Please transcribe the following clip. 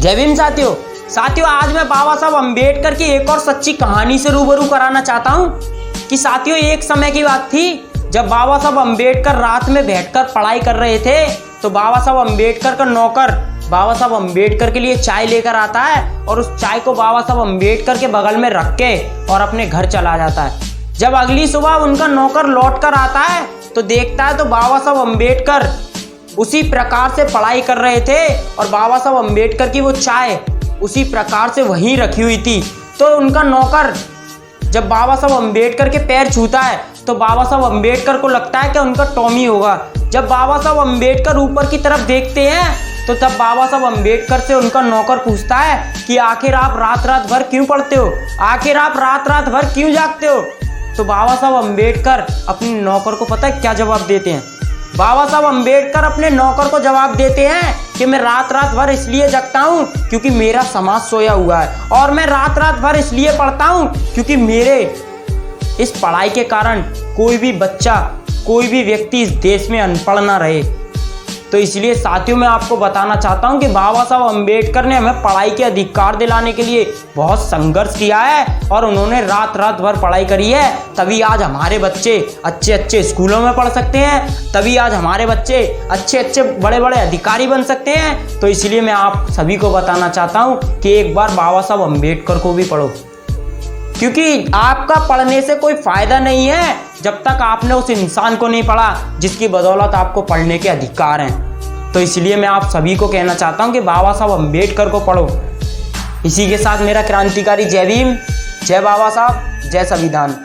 जय भीम साथियों आज मैं बाबा साहब अम्बेडकर की एक और सच्ची कहानी से रूबरू कराना चाहता हूँ कि साथियों एक समय की बात थी जब बाबा साहब अम्बेडकर रात में बैठकर पढ़ाई कर रहे थे तो बाबा साहब अम्बेडकर का नौकर बाबा साहब अम्बेडकर के लिए चाय लेकर आता है और उस चाय को बाबा साहब अम्बेडकर के बगल में रख के और अपने घर चला जाता है। जब अगली सुबह उनका नौकर लौट कर आता है तो देखता है तो बाबा साहब अम्बेडकर उसी प्रकार से पढ़ाई कर रहे थे और बाबा साहब अम्बेडकर की वो चाय उसी प्रकार से वहीं रखी हुई थी। तो उनका नौकर जब बाबा साहब अम्बेडकर के पैर छूता है तो बाबा साहब अम्बेडकर को लगता है कि उनका टॉमी होगा। जब बाबा साहब अम्बेडकर ऊपर की तरफ देखते हैं तो तब बाबा साहब अम्बेडकर से उनका नौकर पूछता है कि आखिर आप रात भर क्यों पढ़ते हो, आखिर आप रात भर क्यों जागते हो। तो बाबा साहब अम्बेडकर अपने नौकर को पता है क्या जवाब देते हैं। बाबा साहब अम्बेडकर अपने नौकर को जवाब देते हैं कि मैं रात भर इसलिए जगता हूँ क्योंकि मेरा समाज सोया हुआ है और मैं रात भर इसलिए पढ़ता हूँ क्योंकि मेरे इस पढ़ाई के कारण कोई भी बच्चा कोई भी व्यक्ति इस देश में अनपढ़ ना रहे। तो इसलिए साथियों मैं आपको बताना चाहता हूं कि बाबा साहब अम्बेडकर ने हमें पढ़ाई के अधिकार दिलाने के लिए बहुत संघर्ष किया है और उन्होंने रात भर पढ़ाई करी है। तभी आज हमारे बच्चे अच्छे स्कूलों में पढ़ सकते हैं, तभी आज हमारे बच्चे अच्छे बड़े अधिकारी बन सकते हैं। तो इसलिए मैं आप सभी को बताना चाहता हूँ कि एक बार बाबा साहब अम्बेडकर को भी पढ़ो, क्योंकि आपका पढ़ने से कोई फायदा नहीं है जब तक आपने उस इंसान को नहीं पढ़ा जिसकी बदौलत आपको पढ़ने के अधिकार हैं। तो इसलिए मैं आप सभी को कहना चाहता हूं कि बाबा साहब अम्बेडकर को पढ़ो। इसी के साथ मेरा क्रांतिकारी जय भीम, जय बाबा साहब, जय संविधान।